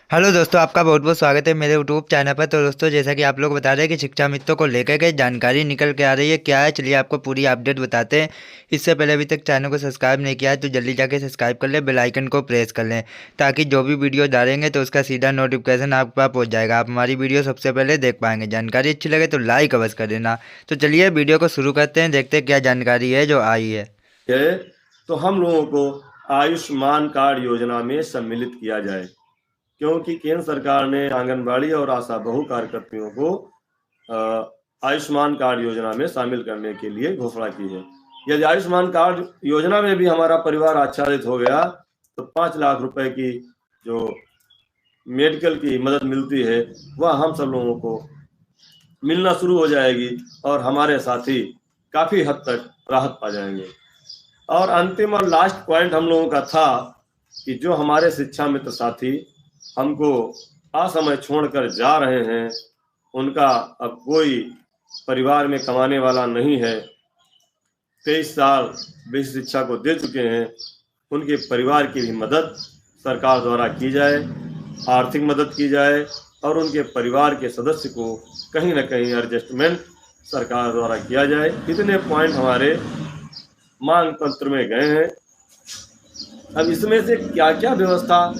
Hello दोस्तों, आपका बहुत बहुत स्वागत है मेरे यूट्यूब चैनल पर। तो दोस्तों, जैसा कि आप लोग बता रहे हैं कि शिक्षा मित्रों को लेकर के जानकारी निकल के आ रही है, क्या है चलिए आपको पूरी अपडेट बताते हैं। इससे पहले अभी तक चैनल को सब्सक्राइब नहीं किया है तो जल्दी जाके सब्सक्राइब कर लें, बेल आइकन को प्रेस कर लें, ताकि जो भी वीडियो डालेंगे तो उसका सीधा नोटिफिकेशन आप पास पहुँच जाएगा। आप हमारी वीडियो सबसे पहले देख पाएंगे। जानकारी अच्छी लगे तो लाइक अवश्य कर देना। तो चलिए वीडियो को शुरू करते हैं, देखते हैं क्या जानकारी है जो आई है। तो हम लोगों को आयुष्मान कार्ड योजना में सम्मिलित किया जाए, क्योंकि केंद्र सरकार ने आंगनबाड़ी और आशा बहु कार्यकर्तियों को आयुष्मान कार्ड योजना में शामिल करने के लिए घोषणा की है। यदि आयुष्मान कार्ड योजना में भी हमारा परिवार आच्छादित हो गया तो 5 लाख रुपए की जो मेडिकल की मदद मिलती है वह हम सब लोगों को मिलना शुरू हो जाएगी और हमारे साथी काफी हद तक राहत पा जाएंगे। और अंतिम और लास्ट पॉइंट हम लोगों का था कि जो हमारे शिक्षा मित्र साथी हमको असमय छोड़कर जा रहे हैं, उनका अब कोई परिवार में कमाने वाला नहीं है, 23 साल बेसिक शिक्षा को दे चुके हैं, उनके परिवार की भी मदद सरकार द्वारा की जाए, आर्थिक मदद की जाए और उनके परिवार के सदस्य को कहीं ना कहीं एडजस्टमेंट सरकार द्वारा किया जाए। इतने पॉइंट हमारे मांग पत्र में गए हैं। अब इसमें से क्या क्या व्यवस्था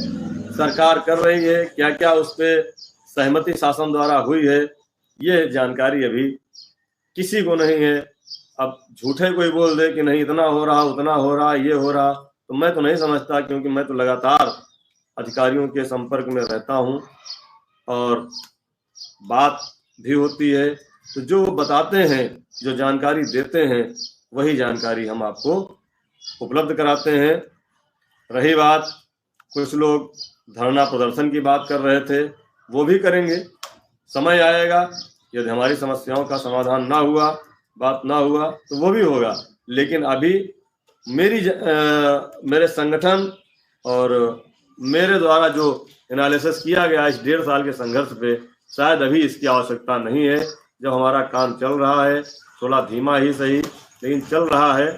सरकार कर रही है, क्या क्या उस पर सहमति शासन द्वारा हुई है, ये जानकारी अभी किसी को नहीं है। अब झूठे कोई बोल दे कि नहीं इतना हो रहा, उतना हो रहा, ये हो रहा, तो मैं तो नहीं समझता, क्योंकि मैं तो लगातार अधिकारियों के संपर्क में रहता हूँ और बात भी होती है। तो जो बताते हैं, जो जानकारी देते हैं, वही जानकारी हम आपको उपलब्ध कराते हैं। रही बात, कुछ लोग धरना प्रदर्शन की बात कर रहे थे, वो भी करेंगे। समय आएगा, यदि हमारी समस्याओं का समाधान ना हुआ, बात ना हुआ, तो वो भी होगा। लेकिन अभी मेरे संगठन और मेरे द्वारा जो एनालिसिस किया गया इस 1.5 साल के संघर्ष पे, शायद अभी इसकी आवश्यकता नहीं है। जब हमारा काम चल रहा है, थोड़ा धीमा ही सही लेकिन चल रहा है,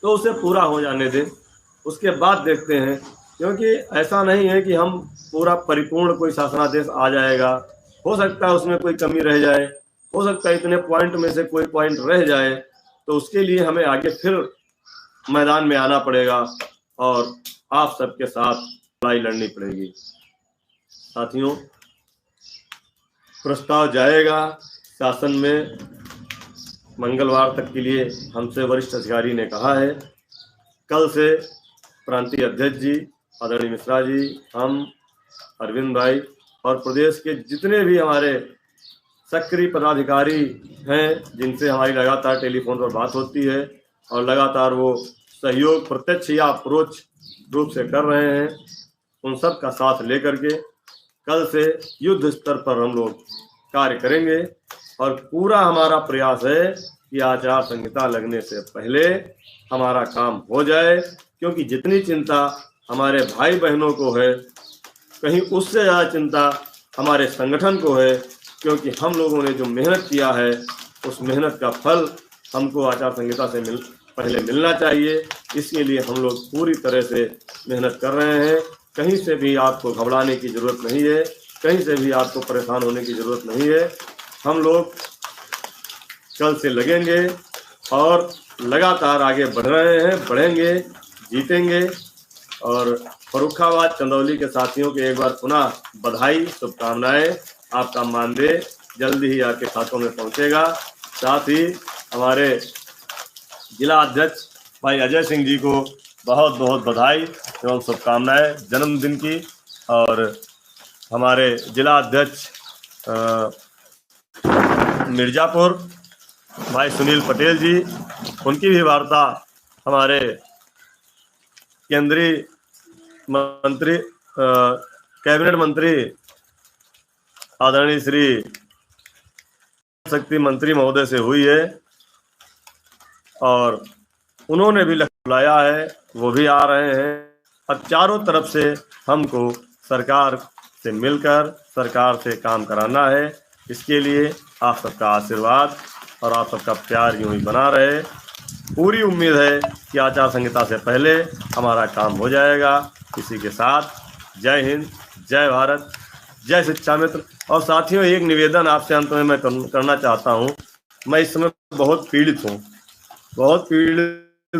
तो उसे पूरा हो जाने दें, उसके बाद देखते हैं। क्योंकि ऐसा नहीं है कि हम पूरा परिपूर्ण कोई शासनादेश आ जाएगा, हो सकता है उसमें कोई कमी रह जाए, हो सकता है इतने पॉइंट में से कोई पॉइंट रह जाए, तो उसके लिए हमें आगे फिर मैदान में आना पड़ेगा और आप सबके साथ लड़ाई लड़नी पड़ेगी। साथियों, प्रस्ताव जाएगा शासन में मंगलवार तक के लिए, हमसे वरिष्ठ अधिकारी ने कहा है। कल से प्रांतीय अध्यक्ष जी, आदरणीय मिश्रा जी, हम, अरविंद भाई और प्रदेश के जितने भी हमारे सक्रिय पदाधिकारी हैं, जिनसे हमारी लगातार टेलीफोन पर बात होती है और लगातार वो सहयोग प्रत्यक्ष या अप्रोच रूप से कर रहे हैं, उन सब का साथ लेकर के कल से युद्ध स्तर पर हम लोग कार्य करेंगे। और पूरा हमारा प्रयास है कि आचार संहिता लगने से पहले हमारा काम हो जाए, क्योंकि जितनी चिंता हमारे भाई बहनों को है, कहीं उससे ज़्यादा चिंता हमारे संगठन को है, क्योंकि हम लोगों ने जो मेहनत किया है उस मेहनत का फल हमको आचार संहिता से पहले मिलना चाहिए। इसके लिए हम लोग पूरी तरह से मेहनत कर रहे हैं। कहीं से भी आपको घबराने की ज़रूरत नहीं है, कहीं से भी आपको परेशान होने की ज़रूरत नहीं है। हम लोग कल से लगेंगे और लगातार आगे बढ़ रहे हैं, बढ़ेंगे, जीतेंगे। और फर्रुखाबाद चंदौली के साथियों के एक बार पुनः बधाई, शुभकामनाएं। आपका मानदेय जल्दी ही आपके खातों में पहुंचेगा। साथ ही हमारे जिला अध्यक्ष भाई अजय सिंह जी को बहुत बहुत बधाई एवं शुभकामनाएं जन्मदिन की। और हमारे जिला अध्यक्ष मिर्जापुर भाई सुनील पटेल जी, उनकी भी वार्ता हमारे केंद्रीय मंत्री, कैबिनेट मंत्री आदरणीय श्री शक्ति मंत्री महोदय से हुई है और उन्होंने भी बुलाया है, वो भी आ रहे हैं। अब चारों तरफ से हमको सरकार से मिलकर सरकार से काम कराना है। इसके लिए आप सबका आशीर्वाद और आप सबका प्यार यूं ही बना रहे। पूरी उम्मीद है कि आचार संहिता से पहले हमारा काम हो जाएगा। इसी के साथ जय हिंद, जय भारत, जय शिक्षा मित्र। और साथियों, एक निवेदन आपसे अंत में मैं करना चाहता हूँ। मैं इस समय बहुत पीड़ित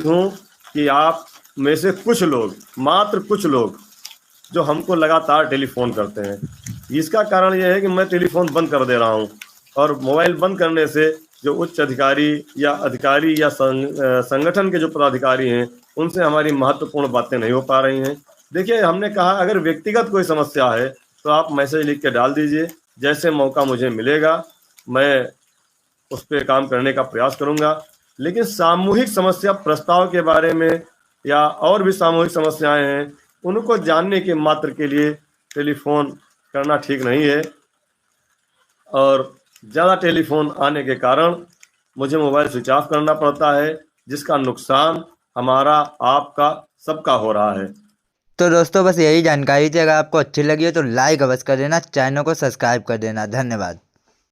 हूँ कि आप में से कुछ लोग, मात्र कुछ लोग, जो हमको लगातार टेलीफोन करते हैं। इसका कारण यह है कि मैं टेलीफोन बंद कर दे रहा हूँ, और मोबाइल बंद करने से जो उच्च अधिकारी या संगठन के जो पदाधिकारी हैं, उनसे हमारी महत्वपूर्ण बातें नहीं हो पा रही हैं। देखिए, हमने कहा अगर व्यक्तिगत कोई समस्या है तो आप मैसेज लिख के डाल दीजिए। जैसे मौका मुझे मिलेगा मैं उस पर काम करने का प्रयास करूंगा। लेकिन सामूहिक समस्या प्रस्ताव के बारे में या और भी सामूहिक समस्याएं हैं, उनको जानने के मात्र के लिए टेलीफोन करना ठीक नहीं है। और ज़्यादा टेलीफोन आने के कारण मुझे मोबाइल स्विच ऑफ करना पड़ता है, जिसका नुकसान हमारा, आपका, सबका हो रहा है। तो दोस्तों बस यही जानकारी थी। अगर आपको अच्छी लगी हो तो लाइक अवश्य कर देना, चैनल को सब्सक्राइब कर देना। धन्यवाद।